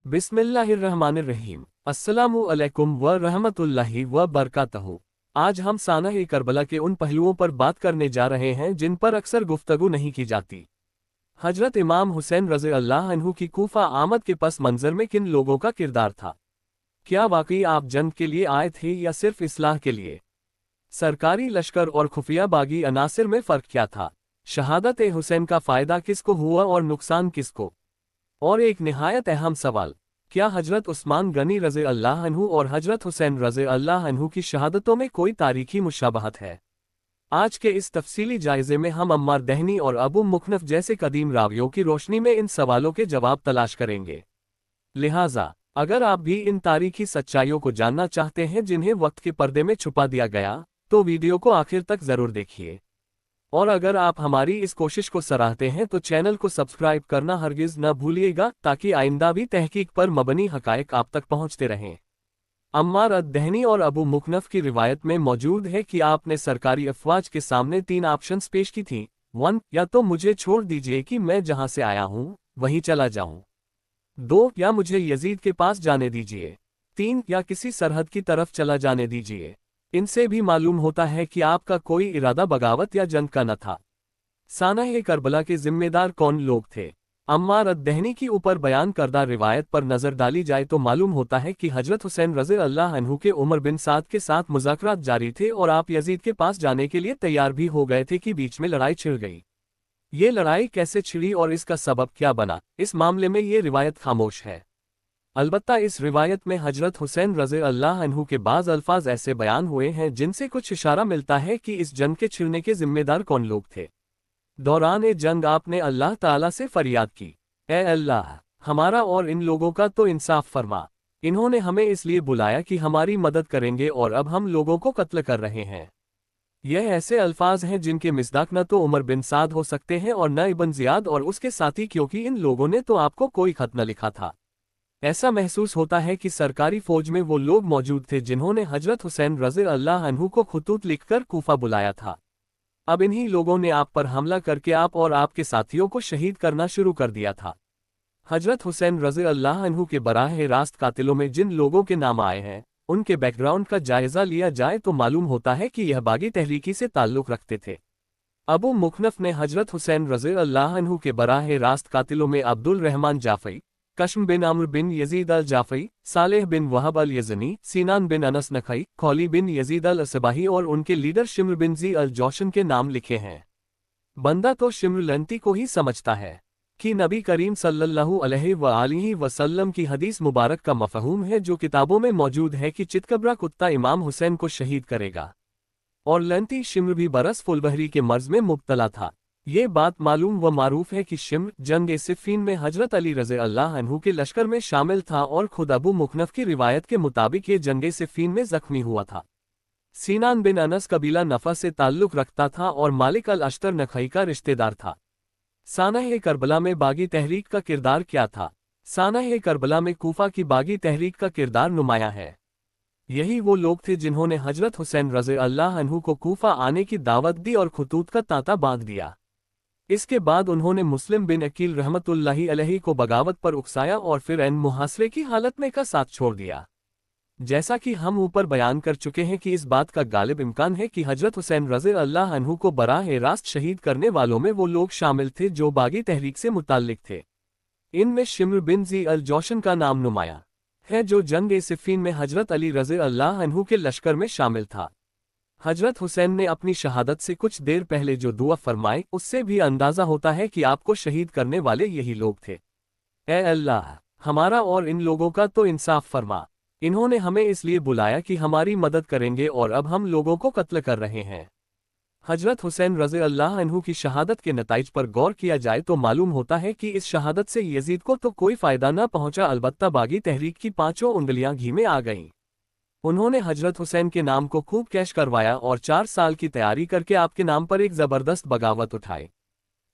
बिस्मिल्लाहिर्रहमानिर्रहीम। अस्सलामु अलैकुम व रहमतुल्लाहि व बरकातहू। आज हम सानह करबला के उन पहलुओं पर बात करने जा रहे हैं जिन पर अक्सर गुफ्तगू नहीं की जाती। हजरत इमाम हुसैन रज़ी अल्लाह अन्हु की कूफा आमद के पस मंजर में किन लोगों का किरदार था? क्या वाकई आप जंग के लिए आए थे या सिर्फ इस्लाह के लिए? सरकारी लश्कर और खुफिया बागी अनासिर में फ़र्क क्या था? शहादत हुसैन का फ़ायदा किसको हुआ और नुकसान किसको? और एक निहायत अहम सवाल, क्या हजरत उस्मान गनी रज़ी अल्लाह अन्हु और हजरत हुसैन रज़ी अल्लाह अन्हु की शहादतों में कोई तारीखी मुशाबहत है? आज के इस तफसीली जायजे में हम अम्मार दहनी और अबू मुखनफ जैसे कदीम रावियों की रोशनी में इन सवालों के जवाब तलाश करेंगे। लिहाजा अगर आप भी इन तारीखी सच्चाइयों को जानना चाहते हैं जिन्हें वक्त के पर्दे में छुपा दिया गया, तो वीडियो को आखिर तक जरूर देखिए। और अगर आप हमारी इस कोशिश को सराहते हैं तो चैनल को सब्सक्राइब करना हरगिज न भूलिएगा, ताकि आइंदा भी तहकीक पर मबनी हकायक आप तक पहुंचते रहें। अम्मार अद-दहनी और अबू मुखनफ की रिवायत में मौजूद है कि आपने सरकारी अफवाज के सामने 3 ऑप्शंस पेश की थी। 1, या तो मुझे छोड़ दीजिए कि मैं जहां से आया हूं वहीं चला जाऊं। 2, या मुझे यजीद के पास जाने दीजिए। 3, या किसी सरहद की तरफ चला जाने दीजिए। इनसे भी मालूम होता है कि आपका कोई इरादा बगावत या जंग का न था। सानह करबला के जिम्मेदार कौन लोग थे? अम्मार अद-दहनी की ऊपर बयान करदा रिवायत पर नजर डाली जाए तो मालूम होता है कि हजरत हुसैन रज़ी अल्लाह अन्हु के उमर बिन साद के साथ मुज़ाकरात जारी थे और आप यजीद के पास जाने के लिए तैयार भी हो गए थे कि बीच में लड़ाई छिड़ गई। ये लड़ाई कैसे छिड़ी और इसका सबब क्या बना, इस मामले में ये रिवायत खामोश है। अलबत्ता इस रिवायत में हजरत हुसैन रज़ी अल्लाह अन्हु के बाज़ अल्फाज ऐसे बयान हुए हैं जिनसे कुछ इशारा मिलता है कि इस जंग के छिड़ने के जिम्मेदार कौन लोग थे। दौरान जंग आपने अल्लाह ताला से फरियाद की, ए अल्लाह, हमारा और इन लोगों का तो इंसाफ फरमा। इन्होंने हमें इसलिए बुलाया कि हमारी मदद करेंगे और अब हम लोगों को कत्ल कर रहे हैं। यह ऐसे अल्फाज हैं जिनके मिस्दाक न तो उमर बिन साद हो सकते हैं और न इब्न ज़ियाद और उसके साथी, क्योंकि इन लोगों ने तो आपको कोई खत न लिखा था। ऐसा महसूस होता है कि सरकारी फौज में वो लोग मौजूद थे जिन्होंने हजरत हुसैन रज़ी अल्लाह अन्हु को खुतूत लिखकर कूफा बुलाया था। अब इन्हीं लोगों ने आप पर हमला करके आप और आपके साथियों को शहीद करना शुरू कर दिया था। हजरत हुसैन रज़ी अल्लाह अन्हु के बराह रास्त कातिलों में जिन लोगों के नाम आए हैं, उनके बैकग्राउंड का जायजा लिया जाए तो मालूम होता है कि यह बागी तहरीकी से ताल्लुक़ रखते थे। अबू मुखनफ ने हजरत हुसैन रज़ी अल्लाह अन्हु के बराह रास्त कातिलों में अब्दुल रहमान जाफ़ई, कश्म बिन अम्र बिन यजीद अल जाफ़ई, सालेह बिन वहब अल यज़नी, सीनान बिन अनस नखई, खौली बिन यजीद अल असबाही और उनके लीडर शिम्र बिन ज़ी अल जोशन के नाम लिखे हैं। बंदा तो शिम्र लंती को ही समझता है कि नबी करीम सल्लल्लाहु अलैहि वसल्लम की हदीस मुबारक का मफ़हूम है, जो किताबों में मौजूद है कि चितकबरा कुत्ता इमाम हुसैन को शहीद करेगा। और लंती शिम्र भी बरस फुलबहरी के मर्ज में मुब्तला था। ये बात मालूम व मारूफ है कि शिम्र जंग सिफ़ीन में हजरत अली रज़ी अल्लाह अन्हु के लश्कर में शामिल था और खुद अबू मुखनफ की रिवायत के मुताबिक ये जंग सिफ़ीन में जख्मी हुआ था। सीनान बिन अनस कबीला नफ़ा से ताल्लुक़ रखता था और मालिक अल अश्तर नखई का रिश्तेदार था। सानह करबला में बागी तहरीक का किरदार क्या था? सानह करबला में कूफा की बागी तहरीक का किरदार नुमाया है। यही वो लोग थे जिन्होंने हजरत हुसैन रज़ी अल्लाह अन्हु को कूफा आने की दावत दी और खुतूत का तांता बांध दिया। इसके बाद उन्होंने मुस्लिम बिन अकील रहमतुल्लाहि अलैहि को बगावत पर उकसाया और फिर एन मुहासरे की हालत में का साथ छोड़ दिया। जैसा कि हम ऊपर बयान कर चुके हैं कि इस बात का गालिब इम्कान है कि हजरत हुसैन रज़ी अल्लाह अन्हु को बराह रास्त शहीद करने वालों में वो लोग शामिल थे जो बागी तहरीक से मुताल्लिक थे। इनमें शिम्र बिन ज़ी अल जोशन का नाम नुमाया है, जो जंग सिफ़ीन में हजरत अली रज़ी अल्लाह अन्हु के लश्कर में शामिल था। हजरत हुसैन ने अपनी शहादत से कुछ देर पहले जो दुआ फरमाई, उससे भी अंदाज़ा होता है कि आपको शहीद करने वाले यही लोग थे। ए अल्लाह, हमारा और इन लोगों का तो इंसाफ फरमा। इन्होंने हमें इसलिए बुलाया कि हमारी मदद करेंगे और अब हम लोगों को कत्ल कर रहे हैं। हजरत हुसैन रज़ी अल्लाह अन्हु की शहादत के नताइज पर गौर किया जाए तो मालूम होता है कि इस शहादत से यजीद को तो कोई फ़ायदा न पहुंचा, अलबत्ता बागी तहरीक की 5 उंगलियां घी में आ गईं। उन्होंने हजरत हुसैन के नाम को खूब कैश करवाया और 4 साल की तैयारी करके आपके नाम पर एक ज़बरदस्त बगावत उठाई।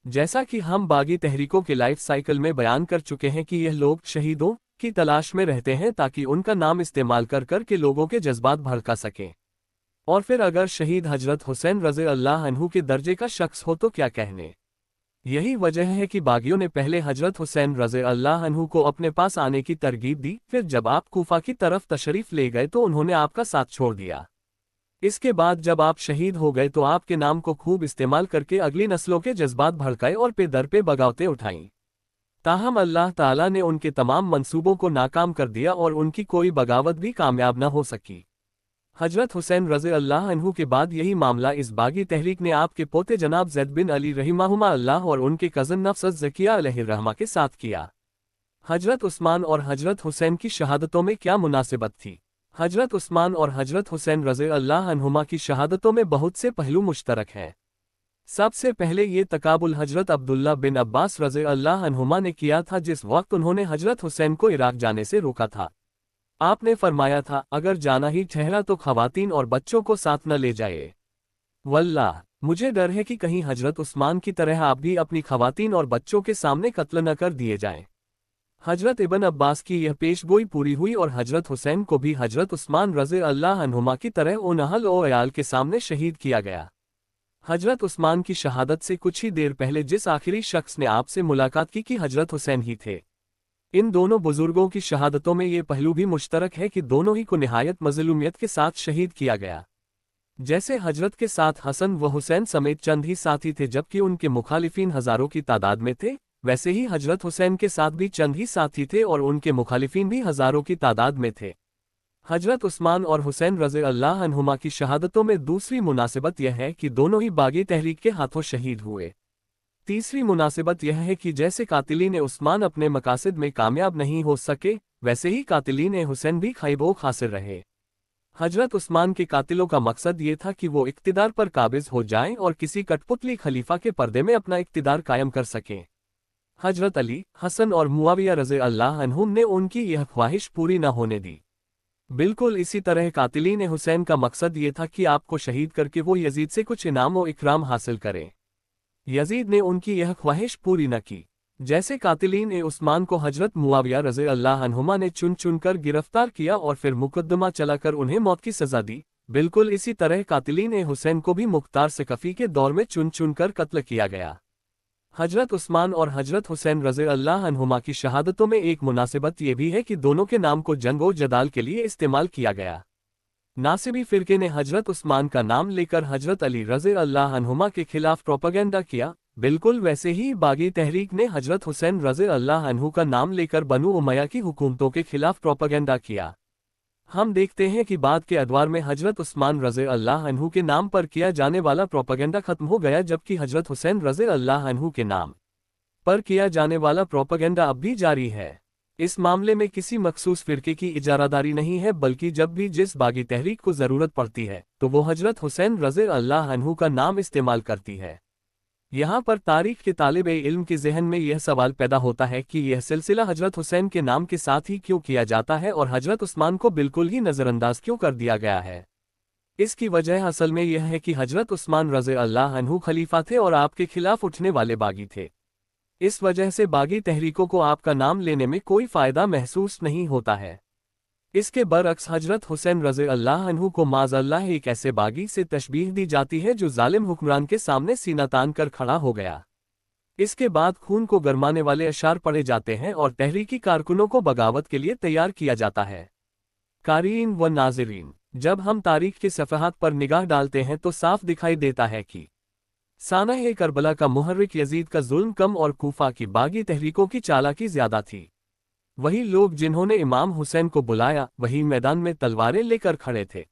जैसा कि हम बागी तहरीकों के लाइफ साइकिल में बयान कर चुके हैं कि यह लोग शहीदों की तलाश में रहते हैं ताकि उनका नाम इस्तेमाल कर के लोगों के जज्बात भड़का सकें। और फिर अगर शहीद हजरत हुसैन रज़ी अल्लाह अन्हु के दर्जे का शख्स हो तो क्या कहने। यही वजह है कि बागियों ने पहले हजरत हुसैन रज़ी अल्लाह अन्हु को अपने पास आने की तरगीब दी, फिर जब आप कूफा की तरफ तशरीफ ले गए तो उन्होंने आपका साथ छोड़ दिया। इसके बाद जब आप शहीद हो गए तो आपके नाम को खूब इस्तेमाल करके अगली नस्लों के जज्बात भड़काए और पे दर पे बगावतें उठाईं। ताहम अल्लाह ताला ने उनके तमाम मंसूबों को नाकाम कर दिया और उनकी कोई बगावत भी कामयाब न हो सकी। हजरत हुसैन रज़ी अल्लाह अन्हु के बाद यही मामला इस बागी तहरीक ने आपके पोते जनाब ज़ैद बिन अली रहिमहुमा अल्लाह और उनके कज़न नफ़्स ज़किया अलैहिर्रहमा के साथ किया। हजरत उस्मान और हजरत हुसैन की शहादतों में क्या मुनासिबत थी? हजरत उस्मान और हजरत हुसैन रज़ी अल्लाह अन्हुमा की शहादतों में बहुत से पहलू मुश्तरक हैं। सबसे पहले ये तकाबुल हजरत अब्दुल्ला बिन अब्बास रज़ी अल्लाह अन्हुमा ने किया था जिस वक्त उन्होंने हजरत हुसैन को इराक जाने से रोका था। आपने फरमाया था, अगर जाना ही ठहरा तो खवातीन और बच्चों को साथ न ले जाए। वल्लाह, मुझे डर है कि कहीं हजरत उस्मान की तरह आप भी अपनी खवातीन और बच्चों के सामने कत्ल न कर दिए जाएं। हजरत इब्न अब्बास की यह पेशगोई पूरी हुई और हजरत हुसैन को भी हजरत उस्मान रज़ी अल्लाह अन्हुमा की तरह उन अहल और अयाल के सामने शहीद किया गया। हजरत उस्मान की शहादत से कुछ ही देर पहले जिस आखिरी शख्स ने आपसे मुलाकात की हजरत हुसैन ही थे। इन दोनों बुजुर्गों की शहादतों में ये पहलू भी मुश्तरक है कि दोनों ही को निहायत मज़लूमियत के साथ शहीद किया गया। जैसे हजरत के साथ हसन व हुसैन समेत चंद ही साथी थे जबकि उनके मुखालिफिन हजारों की तादाद में थे, वैसे ही हजरत हुसैन के साथ भी चंद ही साथी थे और उनके मुखालिफिन भी हजारों की तादाद में थे। हजरत उस्मान और हुसैन रज़ी अल्लाह अन्हुमा की शहादतों में दूसरी मुनासिबत यह है कि दोनों ही बागी तहरीक के हाथों शहीद हुए। तीसरी मुनासिबत यह है कि जैसे कातिलीन उस्मान अपने मकासद में कामयाब नहीं हो सके, वैसे ही कातिलीन हुसैन भी खैबो खासिर रहे। हजरत उस्मान के कातिलों का मकसद ये था कि वो इक्तिदार पर काबिज हो जाएं और किसी कठपुतली खलीफा के पर्दे में अपना इक्तिदार कायम कर सकें। हजरत अली, हसन और मुआविया रज़ी अल्लाह अन्हुम ने उनकी यह ख्वाहिश पूरी न होने दी। बिल्कुल इसी तरह कातिलीन हुसैन का मकसद ये था कि आपको शहीद करके वो यजीद से कुछ इनाम व इकराम हासिल करें। यजीद ने उनकी यह ख्वाहिश पूरी न की। जैसे कातिलीन उस्मान को हजरत मुआविया रज़ी अल्लाह अन्हुमा ने चुन चुन कर गिरफ्तार किया और फिर मुकदमा चलाकर उन्हें मौत की सजा दी, बिल्कुल इसी तरह कातिलीन हुसैन को भी मुख्तार सिकफी के दौर में चुन चुन कर कत्ल किया गया। हजरत उस्मान और हजरत हुसैन रज़ी अल्लाह अन्हुमा की शहादतों में एक मुनासिबत ये भी है कि दोनों के नाम को जंग व जदाल के लिए इस्तेमाल किया गया। नासिबी फिरके ने हजरत उस्मान का नाम लेकर हजरत अली रज़ी अल्लाह अन्हुमा के खिलाफ प्रोपेगेंडा किया, बिल्कुल वैसे ही बागी तहरीक ने हजरत हुसैन रज़ी अल्लाह अन्हु का नाम लेकर बनु उमैया की हुकूमतों के खिलाफ प्रोपेगेंडा किया। हम देखते हैं कि बाद के अदवार में हजरत उस्मान रज़ी अल्लाह अन्हु के नाम पर किया जाने वाला प्रोपेगेंडा खत्म हो गया जबकि हजरत हुसैन रज़ी अल्लाह अन्हु के नाम पर किया जाने वाला प्रोपेगेंडा अब भी जारी है। इस मामले में किसी मखसूस फिरके की इजारादारी नहीं है बल्कि जब भी जिस बागी तहरीक को ज़रूरत पड़ती है तो वो हजरत हुसैन रज़ी अल्लाह अन्हु का नाम इस्तेमाल करती है। यहाँ पर तारीख के तालिब इल्म के जहन में यह सवाल पैदा होता है कि यह सिलसिला हजरत हुसैन के नाम के साथ ही क्यों किया जाता है और हजरत उस्मान को बिल्कुल ही नज़रअंदाज क्यों कर दिया गया है। इसकी वजह असल में यह है कि हजरत उस्मान रज़ी अल्लाह अन्हु खलीफा थे और आपके खिलाफ उठने वाले बागी थे। इस वजह से बागी तहरीकों को आपका नाम लेने में कोई फ़ायदा महसूस नहीं होता है। इसके बरअक्स हजरत हुसैन रज़ी अल्लाह अन्हु को माज़अल्लाह एक ऐसे बागी से तशबीह दी जाती है जो जालिम हुक्मरान के सामने सीना तान कर खड़ा हो गया। इसके बाद खून को गरमाने वाले अशार पढ़े जाते हैं और तहरीकी कारकुनों को बगावत के लिए तैयार किया जाता है। कारीन व नाज़रीन, जब हम तारीख के सफ़हात पर निगाह डालते हैं तो साफ दिखाई देता है कि सानह करबला का मुहर्रिक यजीद का जुल्म कम और कूफा की बागी तहरीकों की चालाकी ज़्यादा थी। वही लोग जिन्होंने इमाम हुसैन को बुलाया वही मैदान में तलवारें लेकर खड़े थे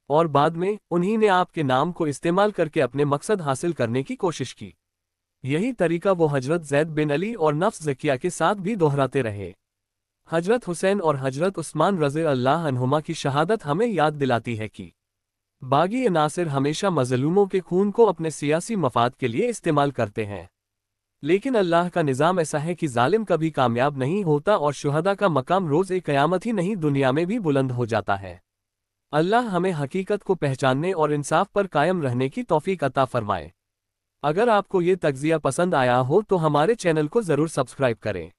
और बाद में उन्हीं ने आपके नाम को इस्तेमाल करके अपने मकसद हासिल करने की कोशिश की। यही तरीका वो हजरत ज़ैद बिन अली और नफ्स ज़किया के साथ भी दोहराते रहे। हजरत हुसैन और हजरत उस्मान रज़ी अल्लाह अन्हुमा की शहादत हमें याद दिलाती है कि बागी अनासिर हमेशा मज़लूमों के खून को अपने सियासी मफाद के लिए इस्तेमाल करते हैं, लेकिन अल्लाह का निज़ाम ऐसा है कि जालिम कभी कामयाब नहीं होता और शुहदा का मकाम रोज़ क़यामत ही नहीं दुनिया में भी बुलंद हो जाता है। अल्लाह हमें हकीकत को पहचानने और इंसाफ पर कायम रहने की तौफीक अता फरमाए। अगर आपको ये तग़ज़िया पसंद आया हो तो हमारे चैनल को ज़रूर सब्सक्राइब करें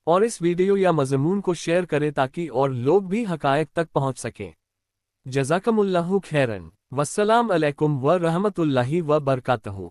और इस वीडियो या मज़मून को शेयर करें ताकि और लोग भी हक़ाइक़ तक पहुँच सकें। जज़ाकमुल्लाहु खैरन। वस्सलाम अलैकुम व रहमतुल्लाहि व बरकातहू।